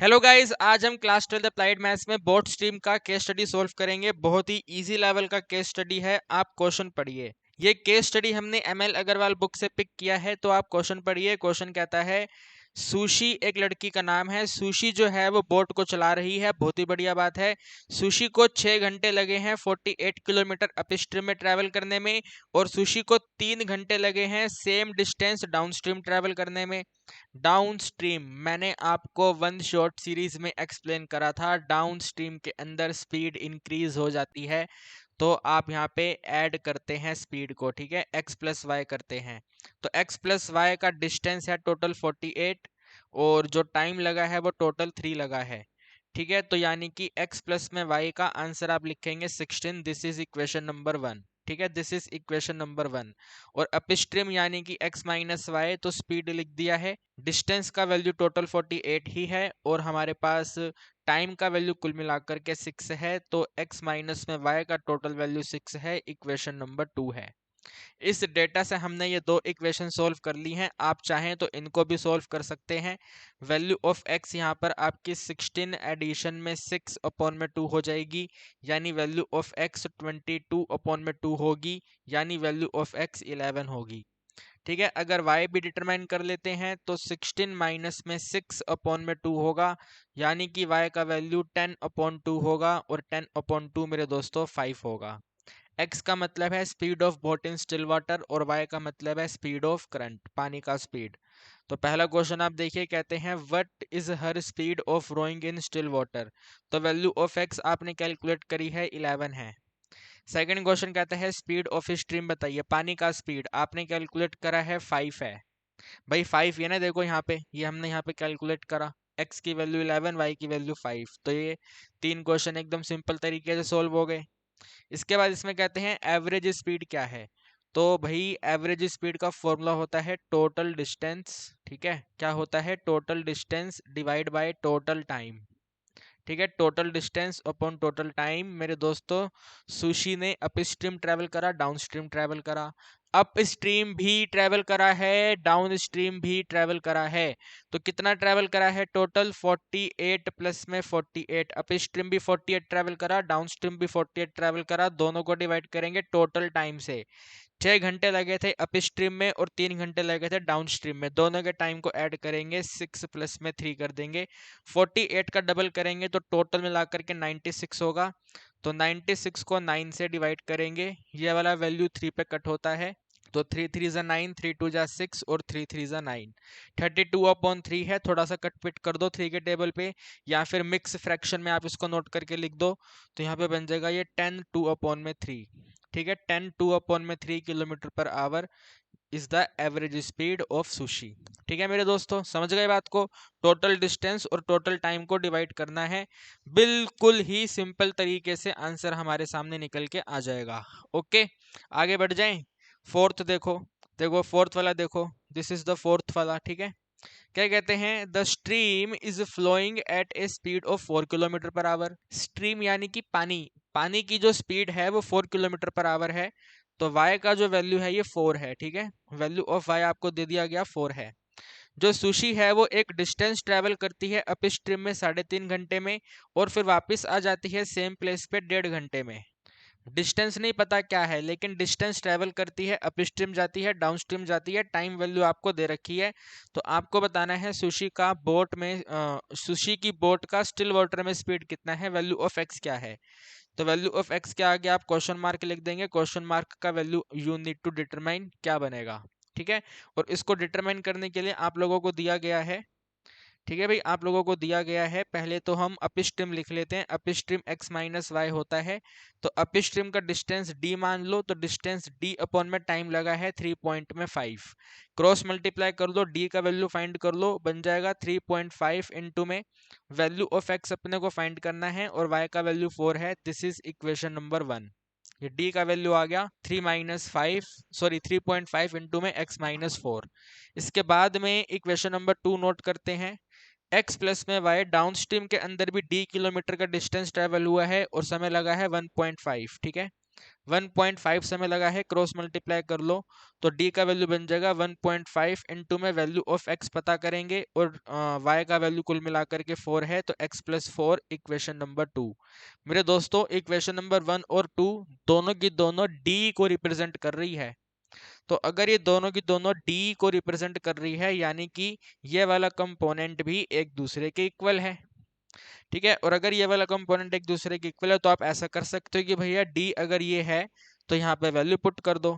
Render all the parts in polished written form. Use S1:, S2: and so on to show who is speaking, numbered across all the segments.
S1: Hello guys, आज हम class 12 applied maths में बोर्ड स्ट्रीम का केस स्टडी सॉल्व करेंगे। बहुत ही इजी लेवल का केस स्टडी है। आप क्वेश्चन पढ़िए। ये केस स्टडी हमने एमएल अग्रवाल बुक से पिक किया है, तो आप क्वेश्चन पढ़िए। क्वेश्चन कहता है, सुशी एक लड़की का नाम है। सुशी जो है वो बोट को चला रही है। बहुत ही बढ़िया बात है। सुशी को 6 घंटे लगे हैं 48 किलोमीटर अपस्ट्रीम में ट्रैवल करने में, और सुशी को 3 घंटे लगे हैं सेम डिस्टेंस डाउनस्ट्रीम ट्रैवल करने में। डाउन स्ट्रीम मैंने आपको वन शॉट सीरीज में एक्सप्लेन करा था। डाउन स्ट्रीम के अंदर स्पीड इंक्रीज हो जाती है, तो आप यहाँ पे ऐड करते हैं स्पीड को। ठीक है, x प्लस वाई करते हैं, तो x प्लस वाई का डिस्टेंस है टोटल 48, और जो टाइम लगा है वो टोटल 3 लगा है। ठीक है, तो यानी कि x प्लस में y का आंसर आप लिखेंगे 16। This is equation number 1। ठीक है, दिस इज इक्वेशन नंबर 1। और अपस्ट्रीम यानी कि x माइनस वाई, तो स्पीड लिख दिया है। डिस्टेंस का वैल्यू टोटल 48 ही है, और हमारे पास टाइम का वैल्यू कुल मिलाकर के 6 है, तो x माइनस में y का टोटल वैल्यू 6 है। इक्वेशन नंबर 2 है। इस डेटा से हमने ये दो इक्वेशन सोल्व कर ली हैं। आप चाहें तो इनको भी सोल्व कर सकते हैं। वैल्यू ऑफ x यहाँ पर आपकी 16 एडिशन में 6 अपॉन में 2 हो जाएगी, यानी वैल्यू ऑफ x 22 अपॉन में 2 होगी, यानी वैल्यू ऑफ x 11 होगी। ठीक है, अगर y भी डिटरमाइन कर लेते हैं तो 16 माइनस में 6 अपॉन में 2 होगा, यानी कि y का वैल्यू 10 अपॉन 2 होगा, और 10 अपॉन 2 मेरे दोस्तों 5 होगा। x का मतलब है speed of boat in still water, और y का मतलब है स्पीड ऑफ करंट, पानी का स्पीड। तो पहला क्वेश्चन आप देखिए, कहते हैं what is her speed of rowing in still water. तो वैल्यू ऑफ x आपने कैलकुलेट करी है 11 है। सेकंड क्वेश्चन कहता है स्पीड ऑफ स्ट्रीम बताइए, पानी का स्पीड आपने कैलकुलेट करा है 5 है। भाई 5 ये ना, देखो यहाँ पे, ये हमने यहाँ पे कैलकुलेट करा। x की वैल्यू 11, y की वैल्यू 5, तो ये तीन क्वेश्चन एकदम सिंपल तरीके से सोल्व हो गए। इसके बाद इसमें कहते हैं एवरेज स्पीड क्या है। तो भाई एवरेज स्पीड का फॉर्मूला होता है टोटल डिस्टेंस। ठीक है, क्या होता है? Total distance divide by total time. ठीक है, total distance upon total time. मेरे दोस्तों, सुशी ने अप स्ट्रीम ट्रेवल करा, डाउन स्ट्रीम ट्रेवल करा। अप स्ट्रीम भी ट्रेवल करा है, डाउन स्ट्रीम भी ट्रेवल करा है। तो कितना ट्रेवल करा है? टोटल 48 प्लस में 48। अप स्ट्रीम भी 48 ट्रेवल करा, डाउन स्ट्रीम भी 48 ट्रेवल करा। दोनों को डिवाइड करेंगे टोटल टाइम से। 6 घंटे लगे थे अप स्ट्रीम में, और 3 घंटे लगे थे डाउन स्ट्रीम में। दोनों के टाइम को ऐड करेंगे, 6 प्लस में 3 कर देंगे। 48 का डबल करेंगे तो टोटल मिलाकर के 96 होगा। तो 96 को 9 से डिवाइड करेंगे, ये वाला वैल्यू 3 पे कट होता है। तो 3 3 जा 9, 3 2 जा 6, और 3 3 जा 9। 32 अपॉन 3 है, थोड़ा सा कट पिट कर दो 3 के टेबल पे, या फिर मिक्स फ्रैक्शन में आप इसको नोट करके लिख दो। तो यहाँ पे बन जाएगा ये 10 2 अपॉन में 3। ठीक है, 10 2 अपॉन में 3 kilometre per our is the average speed of sushi. ठीक है मेरे दोस्तों, समझ गए बात को? टोटल डिस्टेंस और टोटल टाइम को डिवाइड करना है। बिल्कुल ही सिंपल तरीके से आंसर हमारे सामने निकल के आ जाएगा। ओके, आगे बढ़ जाएं। फोर्थ देखो, देखो फोर्थ वाला देखो, दिस इज द फोर्थ वाला। ठीक है, क्या कहते हैं? The stream is flowing at a speed of 4 kilometre per hour. Stream यानी कि पानी, पानी की जो स्पीड है वो 4 किलोमीटर पर आवर है। तो y का जो वैल्यू है ये 4 है। ठीक है, वैल्यू ऑफ y आपको दे दिया गया 4 है। जो सुशी है वो एक डिस्टेंस ट्रेवल करती है अप स्ट्रीम में 3.5 घंटे में, और फिर वापस आ जाती है सेम प्लेस पे 1.5 घंटे में। डिस्टेंस नहीं पता क्या है, लेकिन डिस्टेंस ट्रेवल करती है, अप स्ट्रीम जाती है, डाउन स्ट्रीम जाती है। टाइम वैल्यू आपको दे रखी है, तो आपको बताना है सुशी का बोट में सुशी की बोट का स्टिल वाटर में स्पीड कितना है, वैल्यू ऑफ एक्स क्या है। तो वैल्यू ऑफ एक्स के आगे आप क्वेश्चन मार्क लिख देंगे। क्वेश्चन मार्क का value you need to determine क्या बनेगा। ठीक है, और इसको डिटरमाइन करने के लिए आप लोगों को दिया गया है। ठीक है भाई, आप लोगों को दिया गया है। पहले तो हम अप स्ट्रीम लिख लेते हैं। Up stream x minus y होता है, तो अप स्ट्रीम का डिस्टेंस d मान लो, तो डिस्टेंस d अपॉन में टाइम लगा है 3.5। क्रॉस मल्टीप्लाई कर दो, d का वैल्यू फाइंड कर लो, बन जाएगा 3.5 इंटू में वैल्यू ऑफ x अपने को फाइंड करना है, और y का वैल्यू 4 है। This is equation number 1। ये d का वैल्यू आ गया 3.5 इंटू में x माइनस 4। इसके बाद में इक्वेशन नंबर 2 नोट करते हैं। x प्लस में y, डाउन स्ट्रीम के अंदर भी d किलोमीटर का डिस्टेंस ट्रेवल हुआ है, और समय लगा है 1.5। ठीक है, 1.5 समय लगा है, क्रॉस मल्टीप्लाई कर लो तो d का वैल्यू बन जाएगा 1.5 इंटू में वैल्यू ऑफ x पता करेंगे और y का वैल्यू कुल मिलाकर के 4 है तो x प्लस 4 इक्वेशन नंबर 2। मेरे दोस्तों इक्वेशन नंबर 1 और 2 दोनों की दोनों d को रिप्रेजेंट कर रही है। तो अगर ये दोनों की दोनों d को रिप्रेजेंट कर रही है यानी कि ये वाला कंपोनेंट भी एक दूसरे के इक्वल है। ठीक है, और अगर ये वाला कंपोनेंट एक दूसरे के इक्वल है तो आप ऐसा कर सकते हो कि भैया d अगर ये है तो यहाँ पे वैल्यू पुट कर दो,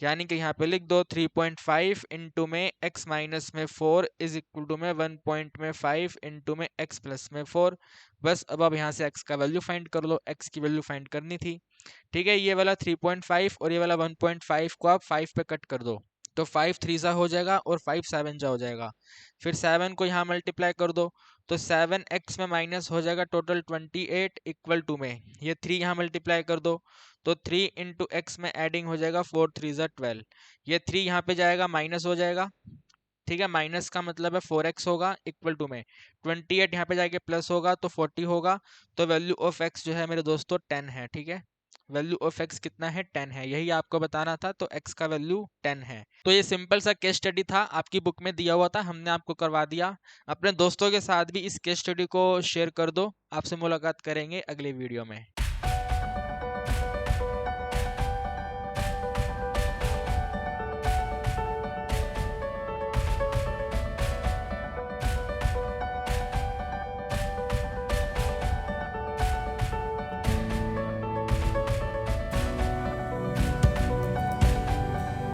S1: यानी कि यहाँ पे लिख दो 3.5 इंटू में x माइनस में 4 इज इक्वल टू में 1.5 इंटू में x प्लस में 4। बस अब यहाँ से x का वैल्यू फाइंड कर लो, x की वैल्यू फाइंड करनी थी। ठीक है, ये वाला 3.5 और ये वाला 1.5 को आप 5 पे कट कर दो तो 5 3 जा हो जाएगा और 5 7 जा हो जाएगा। फिर 7 को यहाँ मल्टीप्लाई कर दो तो 7x में माइनस हो जाएगा टोटल 28 इक्वल टू में ये 3 यहाँ मल्टीप्लाई कर दो तो 3 इंटू एक्स में एडिंग हो जाएगा 4 3 जा 12। ये 3 यहाँ पे जाएगा माइनस हो जाएगा। ठीक है, माइनस का मतलब है 4x होगा इक्वल टू में 28 यहाँ पे जाके प्लस होगा तो 40 होगा। तो वैल्यू ऑफ x जो है मेरे दोस्तों 10 है। ठीक है, वैल्यू ऑफ x कितना है 10 है, यही आपको बताना था। तो x का वैल्यू 10 है। तो ये सिंपल सा केस स्टडी था, आपकी बुक में दिया हुआ था, हमने आपको करवा दिया। अपने दोस्तों के साथ भी इस केस स्टडी को शेयर कर दो। आपसे मुलाकात करेंगे अगले वीडियो में।